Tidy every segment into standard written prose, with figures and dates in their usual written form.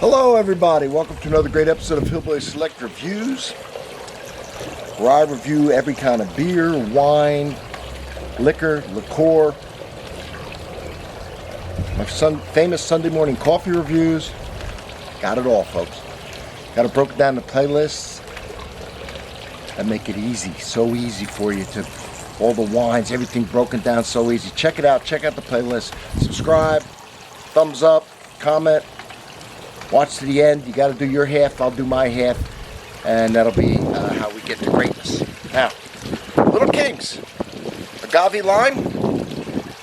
Hello everybody, welcome to another great episode of Hillbilly Select Reviews, where I review every kind of beer, wine, liquor, liqueur, my famous Sunday morning coffee reviews. Got it all, folks. Got it broken down to playlists that make it easy, so easy for you to, all the wines, everything broken down so easy. Check it out, check out the playlist, subscribe, thumbs up, comment. Watch to the end. You got to do your half. I'll do my half, and that'll be how we get to greatness. Now, Little Kings, Agave Lime,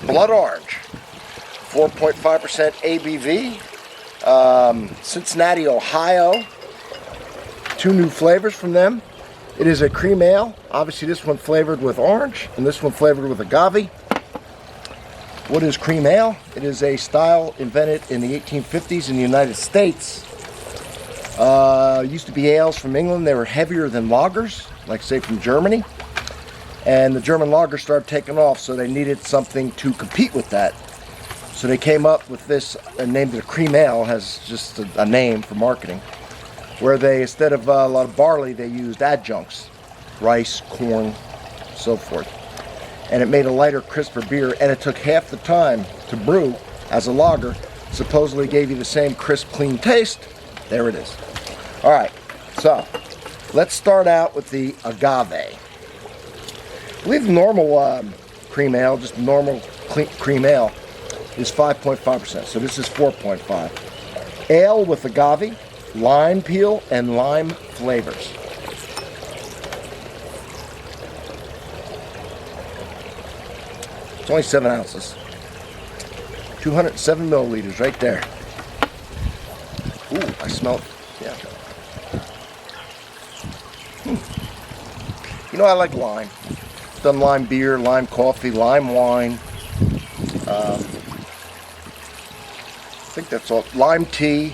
Blood Orange, 4.5% ABV, Cincinnati, Ohio. 2 new flavors from them. It is a cream ale. Obviously, this one flavored with orange, and this one flavored with agave. What is cream ale? It is a style invented in the 1850s in the United States. Used to be ales from England. They were heavier than lagers, like say from Germany. And the German lager started taking off, so they needed something to compete with that. So they came up with this and named it a cream ale. Has just a name for marketing. Where they, instead of a lot of barley, they used adjuncts. Rice, corn, so forth. And it made a lighter, crisper beer, and it took half the time to brew as a lager. Supposedly gave you the same crisp, clean taste. There it is. All right, so let's start out with the agave. I believe the normal cream ale, just normal cream ale, is 5.5%. So this is 4.5. Ale with agave, lime peel, and lime flavors. It's only 7 ounces. 207 milliliters right there. Ooh, I smell it. Yeah. You know, I like lime. Done lime beer, lime coffee, lime wine. I think that's all. Lime tea.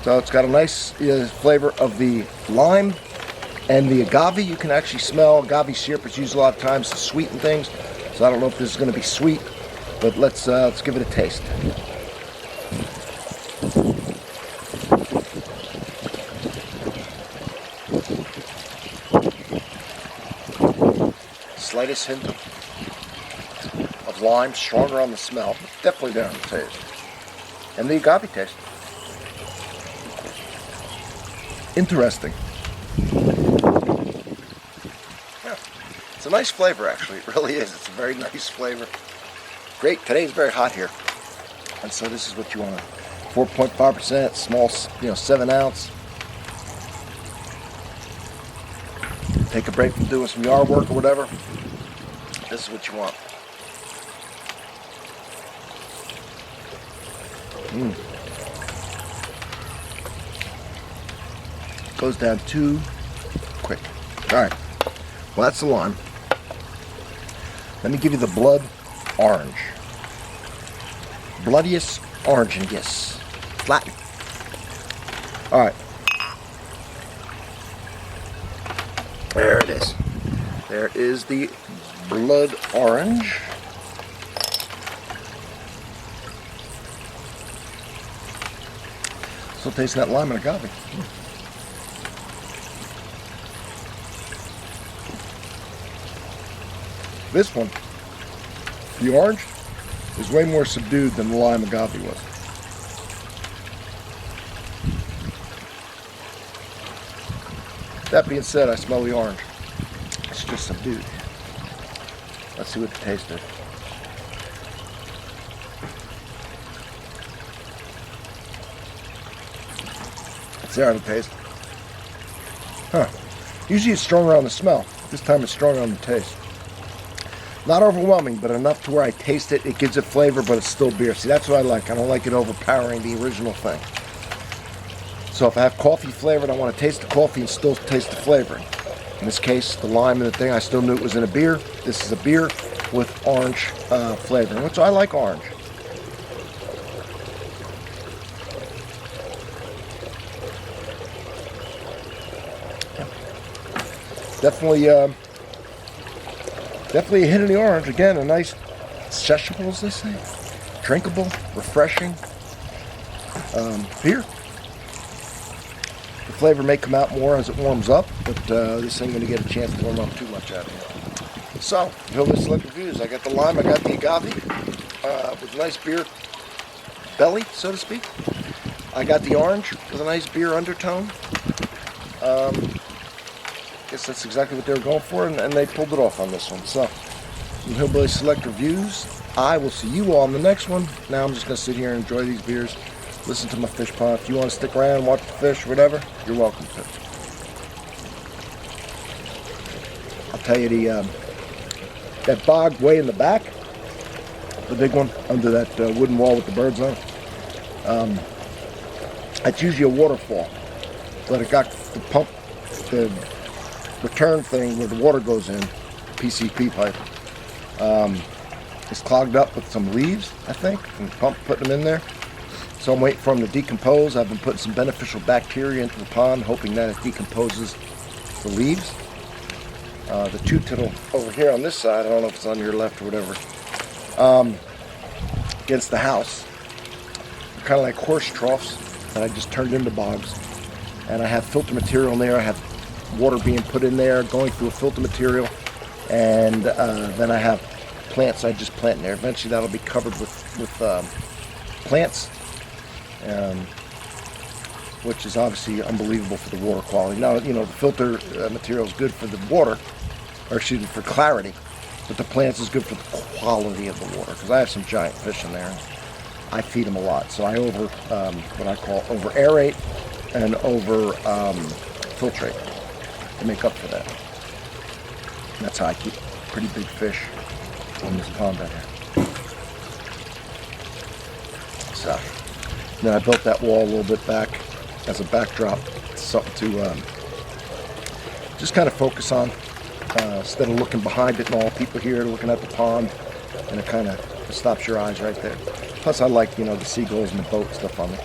So it's got a nice flavor of the lime. And the agave, you can actually smell. Agave syrup is used a lot of times to sweeten things. So I don't know if this is going to be sweet, but let's give it a taste. Slightest hint of lime, stronger on the smell, but definitely there on the taste. And the agave taste. Interesting. It's a nice flavor, actually. It really is. It's a very nice flavor. Great. Today's very hot here, and so this is what you want. 4.5%, small, 7 ounce. Take a break from doing some yard work or whatever. This is what you want. Goes down too quick. All right. Well, that's the lime. Let me give you the blood orange. Bloodiest orange, and yes, Latin. All right. There it is. There is the blood orange. Still tasting that lime and agave. This one, the orange, is way more subdued than the lime agave was. That being said, I smell the orange. It's just subdued. Let's see what the taste is. It's there on the taste. Huh. Usually it's stronger on the smell. This time it's stronger on the taste. Not overwhelming, but enough to where I taste it. It gives it flavor, but it's still beer. See, that's what I like. I don't like it overpowering the original thing. So if I have coffee flavored, I want to taste the coffee and still taste the flavoring. In this case, the lime and the thing, I still knew it was in a beer. This is a beer with orange flavoring, which I like orange. Yeah. Definitely a hit of the orange. Again, a nice sessionable, as they say. drinkable, refreshing beer. The flavor may come out more as it warms up, but this ain't going to get a chance to warm up too much out of here. So, Hillbilly Select Reviews. I got the lime, I got the agave with a nice beer belly, so to speak. I got the orange with a nice beer undertone. Guess that's exactly what they were going for, and they pulled it off on this one. So, from Hillbilly Select Reviews, I will see you all on the next one. Now I'm just going to sit here and enjoy these beers, listen to my fish pond. If you want to stick around, watch the fish, whatever, you're welcome to. I'll tell you, that bog way in the back, the big one under that wooden wall with the birds on it, that's usually a waterfall, but it got the pump, the return thing where the water goes in, PCP pipe, is clogged up with some leaves, I think, and the pump putting them in there. So I'm waiting for them to decompose. I've been putting some beneficial bacteria into the pond, hoping that it decomposes the leaves. The two tittle over here on this side, I don't know if it's on your left or whatever, against the house. They're kind of like horse troughs that I just turned into bogs. And I have filter material in there. I have water being put in there, going through a filter material. And then I have plants I just plant in there. Eventually that'll be covered with plants, which is obviously unbelievable for the water quality. Now, you know, the filter material is good for the water, or excuse me, for clarity, but the plants is good for the quality of the water, because I have some giant fish in there, and I feed them a lot. So I what I call over aerate and over filtrate to make up for that. And that's how I keep pretty big fish in this pond out here. So then I built that wall a little bit back as a backdrop, something to just kind of focus on instead of looking behind it and all people here looking at the pond, and it kind of stops your eyes right there. Plus I like, you know, the seagulls and the boat stuff on it.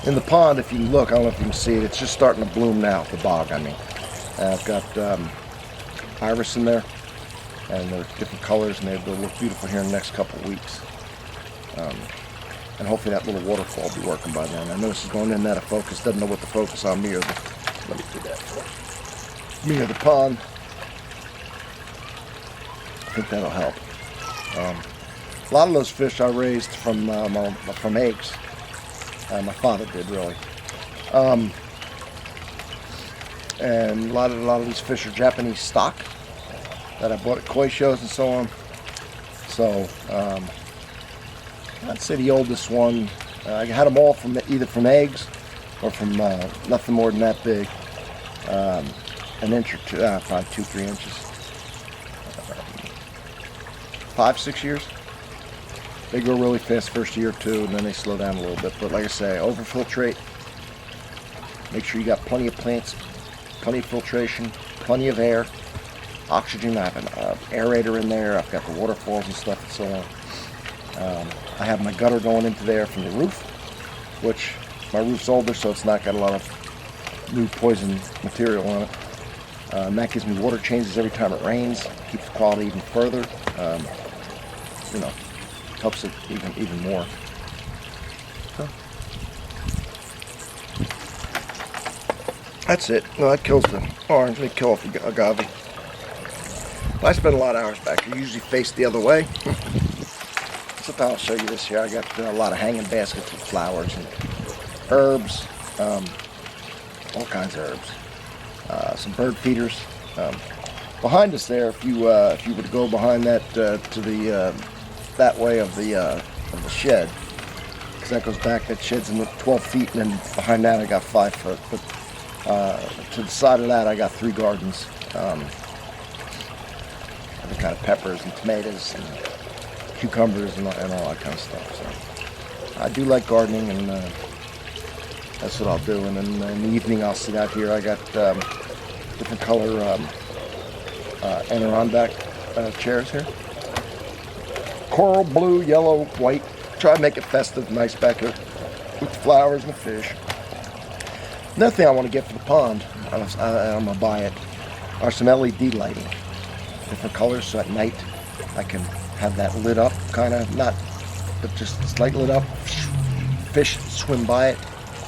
In the pond, if you look, I don't know if you can see it, it's just starting to bloom now, the bog, I mean. I've got iris in there, and they're different colors, and they'll look beautiful here in the next couple of weeks. And hopefully that little waterfall will be working by then. I know this is going in and out of focus, doesn't know what to focus on, me or the, let me do that. Me or the pond. I think that'll help. A lot of those fish I raised from eggs. My father did, really. And a lot of these fish are Japanese stock that I bought at koi shows and so on. So I'd say the oldest one, I had them all from either from eggs or from nothing more than that big, an inch or two, probably 2-3 inches, 5-6 years. They grow really fast first year or two, and then they slow down a little bit. But like I say, overfiltrate. Make sure you got plenty of plants, plenty of filtration, plenty of air, oxygen. I have an aerator in there. I've got the waterfalls and stuff and so on. I have my gutter going into there from the roof, which my roof's older, so it's not got a lot of new poison material on it. And that gives me water changes every time it rains, keeps the quality even further. You know, helps it even more. So, that's it. No, that kills the orange. They kill off the agave. But I spend a lot of hours back here. Usually face the other way. So I'll show you this here. I got a lot of hanging baskets with flowers and herbs, all kinds of herbs. Some bird feeders. Behind us there, if you were to go behind that to the that way of the shed, because that goes back. That shed's in 12 feet, and then behind that I got 5 foot. But to the side of that I got 3 gardens. Other kind of peppers and tomatoes and cucumbers and all that kind of stuff. So I do like gardening, and that's what I'll do. And then in the evening I'll sit out here. I got different color Adirondack chairs here. Coral, blue, yellow, white. Try to make it festive, nice back here with the flowers and the fish. Another thing I want to get for the pond, I'm going to buy it, are some LED lighting. Different colors, so at night I can have that lit up, kind of, not, but just slightly lit up. Fish swim by it,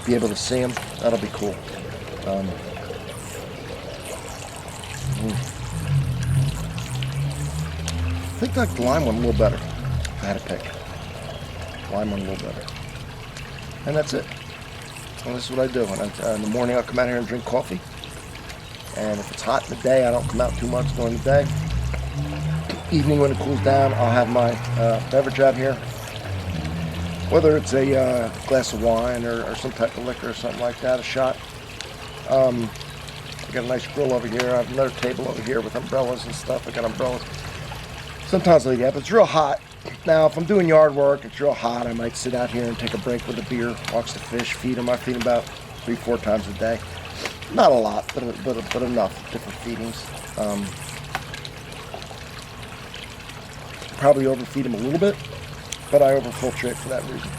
be able to see them. That'll be cool. I think like the lime one a little better, if I had to pick. Lime one a little better. And that's it. And this is what I do. In the morning I'll come out here and drink coffee. And if it's hot in the day, I don't come out too much during the day. Evening when it cools down, I'll have my beverage out here. Whether it's a glass of wine or some type of liquor or something like that, a shot. I got a nice grill over here. I have another table over here with umbrellas and stuff. I got umbrellas. Sometimes I do that, but it's real hot. Now, if I'm doing yard work, it's real hot. I might sit out here and take a break with a beer, watch the fish, feed them. I feed them about 3-4 times a day. Not a lot, but enough. Different feedings. Probably overfeed them a little bit, but I overfiltrate for that reason.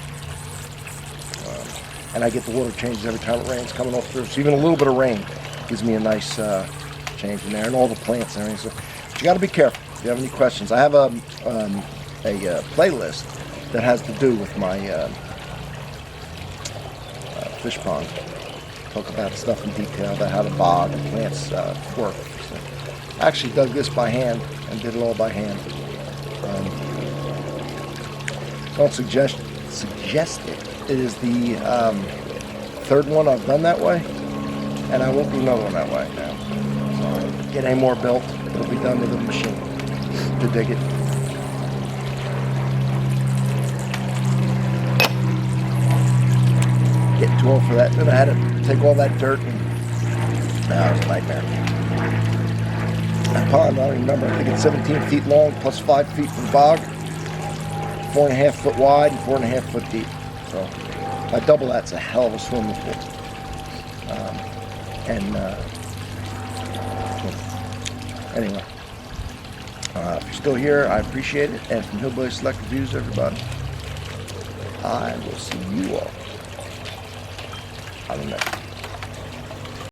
And I get the water changes every time it rains coming off through. So even a little bit of rain gives me a nice change in there, and all the plants and everything. So but you got to be careful. If you have any questions, I have a playlist that has to do with my fish pond. Talk about stuff in detail, about how the bog and plants work. So I actually dug this by hand and did it all by hand. Don't suggest it. It is the third one I've done that way, and I won't do another one that way now. So get any more built, it'll be done with a machine to dig it. Getting too old for that. Then I had to take all that dirt and it was a nightmare. That pond, I don't remember, I think it's 17 feet long plus 5 feet from the bog, 4.5 foot wide and 4.5 foot deep. So if I double that, it's a hell of a swimming pool. Anyway, if you're still here, I appreciate it. And from Hillbilly Select Reviews, everybody, I will see you all on the next one.